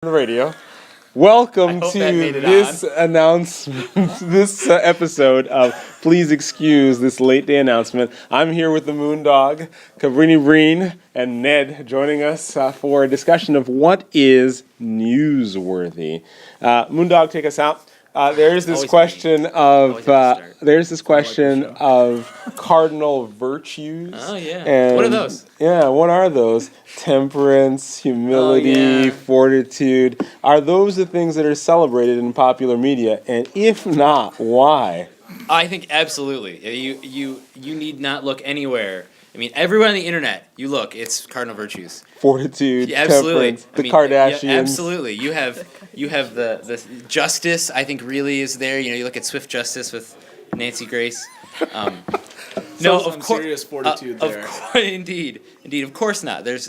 The radio. Welcome hope to that made it this announcement, this episode of Please Excuse This Late Day Announcement. I'm here with the Moondog, Cabrini Breen, and Ned joining us for a discussion of what is newsworthy. Moondog, take us out. There's this Always question of show. cardinal virtues. Oh, yeah. And What are those? Yeah, what are those? Temperance, humility, yeah. fortitude. Are those the things that are celebrated in popular media? And if not, why? I think absolutely. You need not look anywhere. I mean, everywhere on the internet, you look, it's cardinal virtues. Fortitude, Yeah, absolutely. temperance, Kardashians. Yeah, absolutely. You have the justice. I think really is there. You know, you look at Swift Justice with Nancy Grace. No, of course. Serious fortitude there. Indeed. Of course not. There's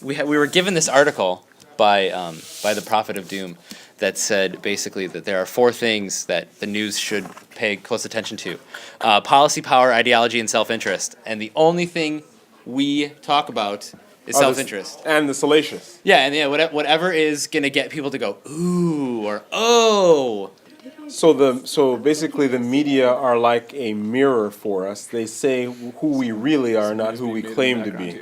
we were given this article by the Prophet of Doom that said basically that there are four things that the news should pay close attention to: policy, power, ideology, and self-interest. And the only thing we talk about is self-interest. And the salacious. Yeah, and whatever is gonna get people to go ooh or oh. So basically the media are like a mirror for us. They say who we really are, not who we claim to be.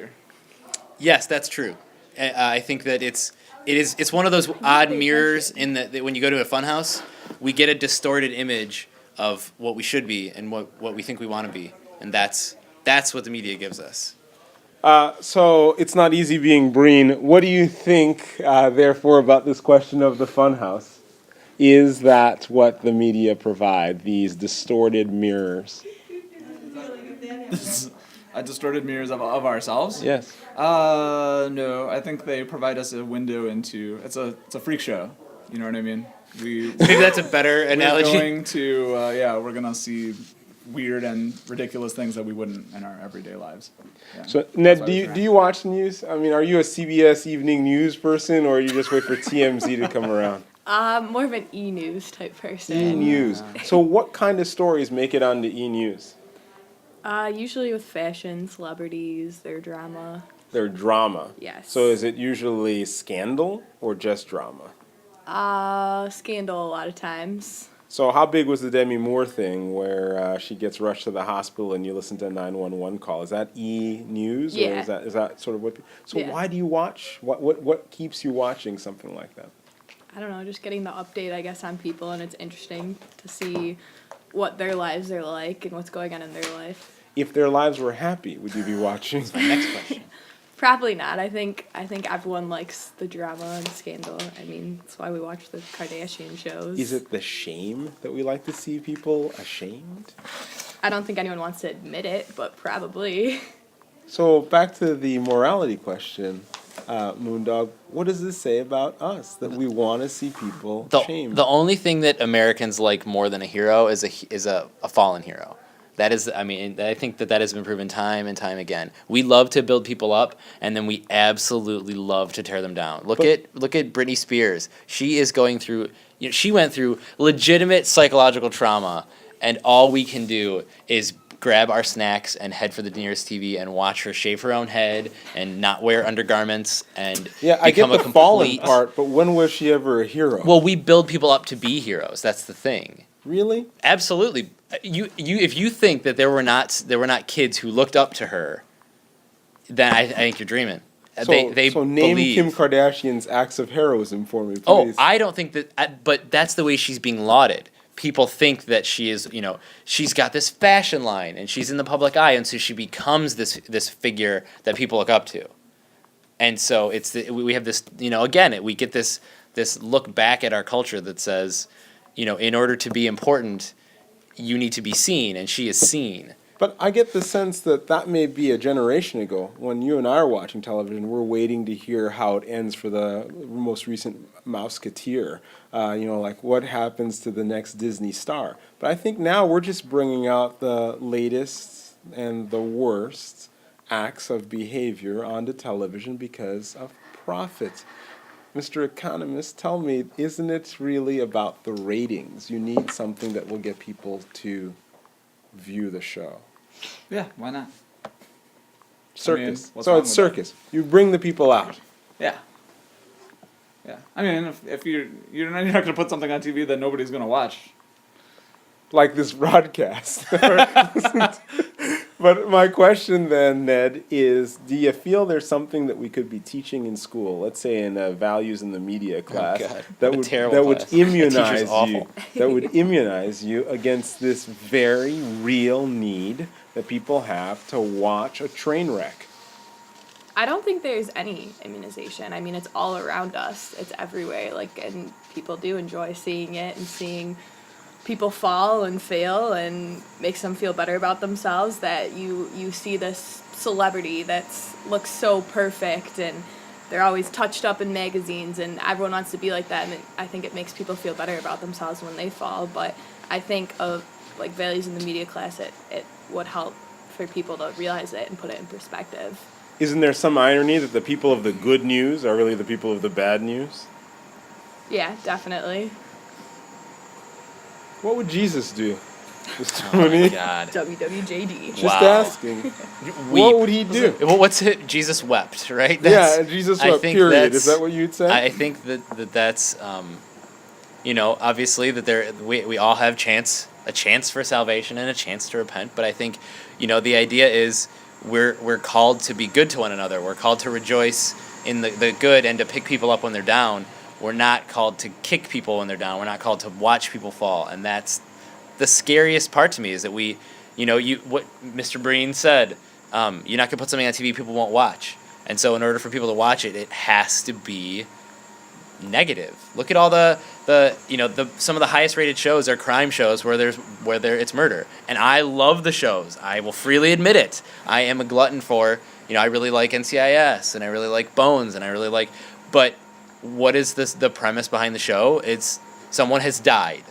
Yes, that's true. I think that it's one of those odd mirrors in that when you go to a funhouse, we get a distorted image of what we should be and what we think we want to be, and that's what the media gives us. So it's not easy being Breen. What do you think, therefore, about this question of the funhouse? Is that what the media provide, these distorted mirrors? Distorted mirrors of ourselves? Yes. No. I think they provide us a window into. It's a freak show. You know what I mean? Maybe that's a better analogy. We're gonna see weird and ridiculous things that we wouldn't in our everyday lives. Yeah. So Ned, do you watch the news? I mean, are you a CBS evening news person, or you just wait for TMZ to come around? More of an E-news type person. E-news. So what kind of stories make it onto E-news? Usually with fashion, celebrities, their drama. Their drama. Yes. So is it usually scandal or just drama? Scandal a lot of times. So how big was the Demi Moore thing where she gets rushed to the hospital and you listen to a 911 call? Is that E-news? Yeah. Or is that sort of what? So Yeah. why do you watch? What keeps you watching something like that? I don't know, just getting the update, I guess, on people, and it's interesting to see what their lives are like and what's going on in their life. If their lives were happy, would you be watching? That's my next question. Probably not. I think everyone likes the drama and scandal. I mean, that's why we watch the Kardashian shows. Is it the shame that we like to see people ashamed? I don't think anyone wants to admit it, but probably. So back to the morality question, Moondog. What does this say about us that we want to see people shamed? The only thing that Americans like more than a hero is a fallen hero. That is, I mean, I think that has been proven time and time again. We love to build people up, and then we absolutely love to tear them down. Look at Britney Spears. She is going through, she went through legitimate psychological trauma, and all we can do is grab our snacks and head for the nearest TV and watch her shave her own head and not wear undergarments and I get become the a fallen complete part, but when was she ever a hero? Well, we build people up to be heroes. That's the thing. Really? Absolutely. If you think that there were not kids who looked up to her, then I think you're dreaming. So name believe. Kim Kardashian's acts of heroism for me, please. Oh, I don't think that. But that's the way she's being lauded. People think that she is, she's got this fashion line and she's in the public eye, and so she becomes this figure that people look up to. And so we have this, again, we get this look back at our culture that says, in order to be important, you need to be seen, and she is seen. But I get the sense that may be a generation ago. When you and I are watching television, we're waiting to hear how it ends for the most recent Mouseketeer. Like what happens to the next Disney star. But I think now we're just bringing out the latest and the worst acts of behavior onto television because of profit. Mr. Economist, tell me, isn't it really about the ratings? You need something that will get people to view the show. Yeah, why not? Circus. what's So wrong it's with circus. You bring the people out. Yeah. Yeah, I mean, if you're not going to put something on TV that nobody's going to watch. Like this broadcast. But my question then, Ned, is do you feel there's something that we could be teaching in school, let's say in a values in the media class, God. that What a would terrible that would class. That teacher's immunize you, awful. that would immunize you against this very real need that people have to watch a train wreck? I don't think there's any immunization. I mean, it's all around us. It's everywhere. Like, and people do enjoy seeing it and seeing people fall and fail, and makes them feel better about themselves. That you see this celebrity that's looks so perfect, and they're always touched up in magazines, and everyone wants to be like that. And I think it makes people feel better about themselves when they fall. But I think of like values in the media class, it would help for people to realize it and put it in perspective. Isn't there some irony that the people of the good news are really the people of the bad news? Yeah, definitely. What would Jesus do? Mr. Oh my Mooney? God. WWJD. Just Wow. asking. Weep. What would he do? Well, what's it? Jesus wept, right? Yeah, Jesus I wept, think period. that's- Is that what you'd say? I think that's obviously that we all have a chance for salvation and a chance to repent. But I think, the idea is we're called to be good to one another. We're called to rejoice in the good and to pick people up when they're down. We're not called to kick people when they're down. We're not called to watch people fall. And that's the scariest part to me, is that what Mr. Breen said, you're not going to put something on TV people won't watch. And so in order for people to watch it, it has to be negative. Look at all some of the highest rated shows are crime shows where it's murder. And I love the shows. I will freely admit it. I am a glutton for, I really like NCIS, and I really like Bones, and I really like, but what is the premise behind the show? It's someone has died.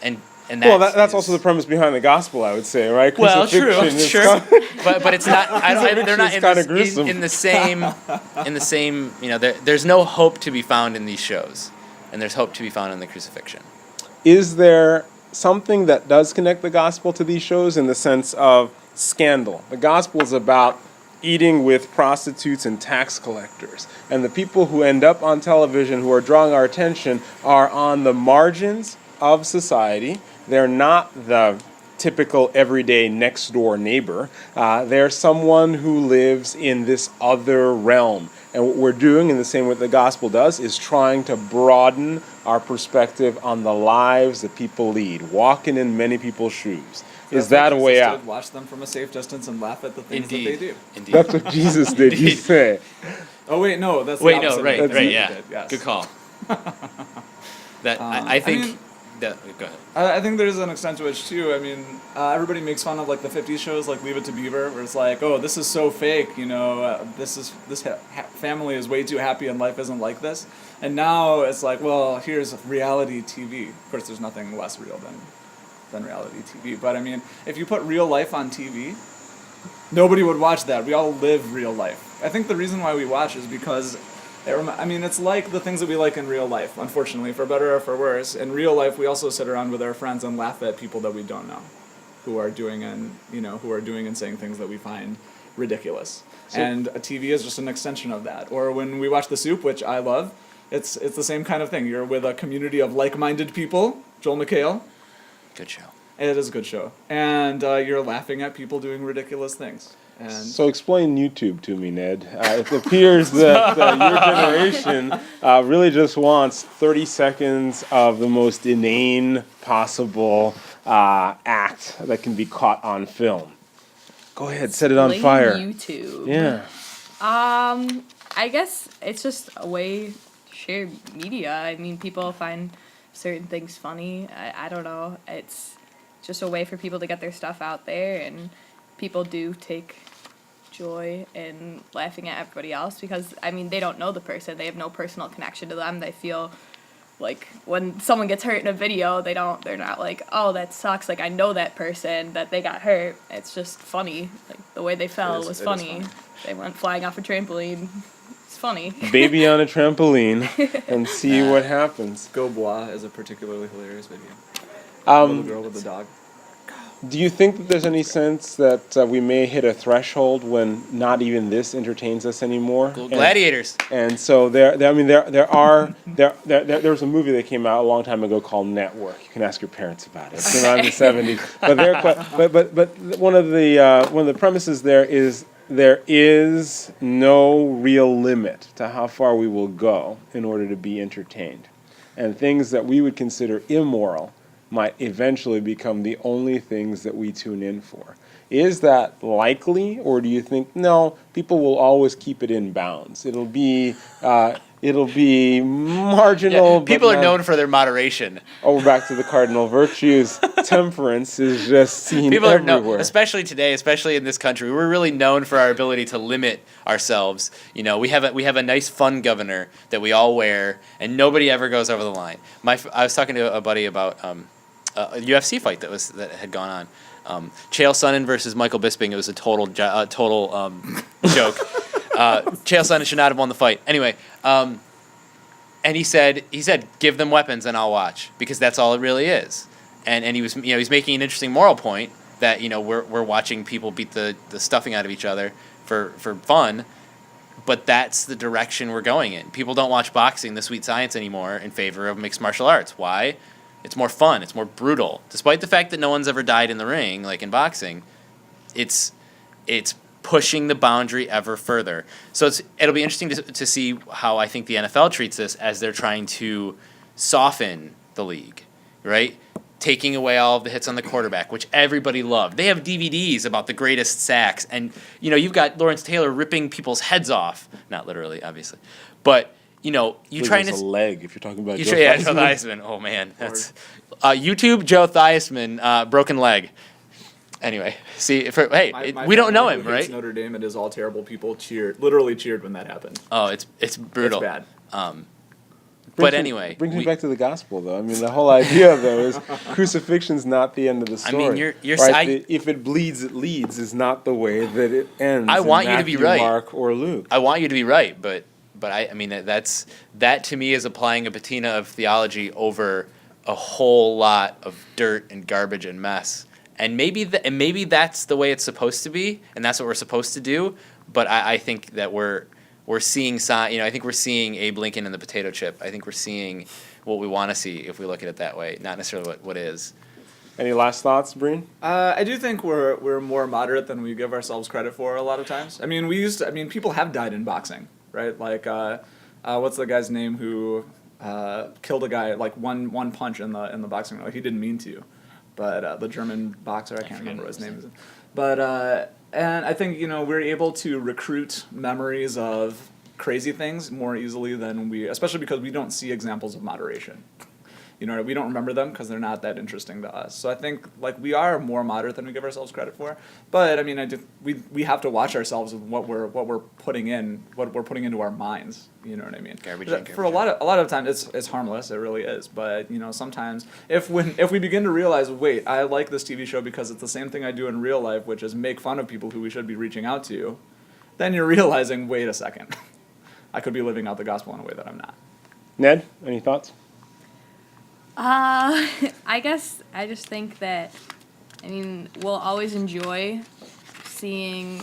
And well, that's also the premise behind the gospel, I would say, right? Well, true, Crucifixion is sure, kind but it's not. They're not Crucifixion is kinda gruesome. in the same. There's no hope to be found in these shows, and there's hope to be found in the crucifixion. Is there something that does connect the gospel to these shows in the sense of scandal? The gospel is about eating with prostitutes and tax collectors. And the people who end up on television who are drawing our attention are on the margins of society. They're not the typical everyday next door neighbor. They're someone who lives in this other realm. And what we're doing, in the same way the gospel does, is trying to broaden our perspective on the lives that people lead, walking in many people's shoes. Is that a way out? Watch them from a safe distance and laugh at the things Indeed. that they do. Indeed. That's what Jesus did, you Indeed. say. Oh wait, no, that's Wait, the no, opposite. right, That's what he yeah. did, yes. Good call. I think. I mean, go ahead. I think there's an extent to which too. I mean, everybody makes fun of like the '50s shows, like Leave It to Beaver, where it's like, oh, this is so fake. This family is way too happy and life isn't like this. And now it's like, well, here's reality TV. Of course, there's nothing less real than reality TV. But I mean, if you put real life on TV, nobody would watch that. We all live real life. I think the reason why we watch is because it's like the things that we like in real life, unfortunately, for better or for worse. In real life, we also sit around with our friends and laugh at people that we don't know, who are doing and saying things that we find ridiculous. And a TV is just an extension of that. Or when we watch The Soup, which I love, it's the same kind of thing. You're with a community of like-minded people. Joel McHale. Good show. It is a good show. And you're laughing at people doing ridiculous things. And So explain YouTube to me, Ned. It appears that your generation really just wants 30 seconds of the most inane possible act that can be caught on film. Go ahead, set it on Explain fire. YouTube. Yeah. I guess it's just a way to share media. I mean, people find certain things funny. I don't know. It's just a way for people to get their stuff out there, and people do take joy in laughing at everybody else because, I mean, they don't know the person. They have no personal connection to them. They feel like when someone gets hurt in a video, they're not like, oh, that sucks. Like, I know that person, that they got hurt. It's just funny. Like, the way they fell was funny. They went flying off a trampoline. It's funny. Baby on a trampoline and see what happens. Go Bois is a particularly hilarious video. Little girl with the dog. Do you think that there's any sense that we may hit a threshold when not even this entertains us anymore? Gladiators. And so there was a movie that came out a long time ago called Network. You can ask your parents about it. It came out in the '70s. But one of the premises there is no real limit to how far we will go in order to be entertained, and things that we would consider immoral might eventually become the only things that we tune in for. Is that likely, or do you think no? People will always keep it in bounds. It'll be marginal. People but are not- known for their moderation. Oh, we're back to the cardinal virtues. Temperance is just seen People are everywhere. known, especially today, especially in this country. We're really known for our ability to limit ourselves. You know, we have a nice fun governor that we all wear, and nobody ever goes over the line. I was talking to a buddy about a UFC fight that had gone on. Chael Sonnen versus Michael Bisping. It was a total joke. Chael Sonnen should not have won the fight. Anyway, and he said, give them weapons and I'll watch, because that's all it really is. And he was, he's making an interesting moral point that, we're watching people beat the stuffing out of each other for fun, but that's the direction we're going in. People don't watch boxing, the sweet science, anymore in favor of mixed martial arts. Why? It's more fun. It's more brutal. Despite the fact that no one's ever died in the ring, like in boxing, it's pushing the boundary ever further. So it'll be interesting to see how I think the NFL treats this as they're trying to soften the league, right? Taking away all of the hits on the quarterback, which everybody loved. They have DVDs about the greatest sacks, and you've got Lawrence Taylor ripping people's heads off. Not literally, obviously, but you trying to a leg if you're talking about Joe Theismann. Oh man, that's YouTube Joe Theismann broken leg. Anyway, see, we don't know him, right? Notre Dame, it is all terrible. People literally cheered when that happened. Oh, it's brutal. It's bad. But anyway, brings me back to the gospel, though. I mean, the whole idea, though, is crucifixion's not the end of the story. I mean, you're right? If it bleeds, it leads is not the way that it ends. I want in you to be Matthew, right, Mark, or Luke. I want you to be right, but I mean that to me is applying a patina of theology over a whole lot of dirt and garbage and mess. And maybe that's the way it's supposed to be, and that's what we're supposed to do. But I think that we're seeing I think we're seeing Abe Lincoln and the potato chip. I think we're seeing what we want to see if we look at it that way, not necessarily what is. Any last thoughts, Breen? I do think we're more moderate than we give ourselves credit for a lot of times. I mean, people have died in boxing, right? Like, what's the guy's name who killed a guy like one punch in the boxing ring? Like, he didn't mean to, but the German boxer, I can't remember what his name is. But and I think we're able to recruit memories of crazy things more easily than especially because we don't see examples of moderation. We don't remember them because they're not that interesting to us. So I think we are more moderate than we give ourselves credit for. But I mean, we have to watch ourselves with what we're putting into our minds. You know what I mean? Garbage for a lot of times it's harmless. It really is. But sometimes if we begin to realize, wait, I like this TV show because it's the same thing I do in real life, which is make fun of people who we should be reaching out to, then you're realizing, wait a second, I could be living out the gospel in a way that I'm not. Ned, any thoughts? I guess I just think that, we'll always enjoy seeing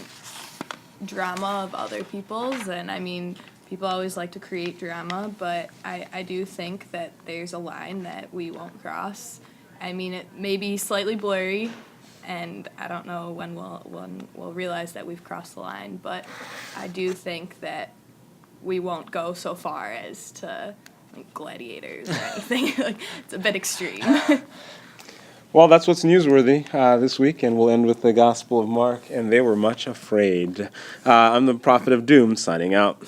drama of other people's, and people always like to create drama, but I do think that there's a line that we won't cross. It may be slightly blurry, and I don't know when we'll realize that we've crossed the line, but I do think that we won't go so far as to gladiators or anything. It's a bit extreme. Well, that's what's newsworthy this week, and we'll end with the Gospel of Mark, and they were much afraid. I'm the prophet of doom, signing out.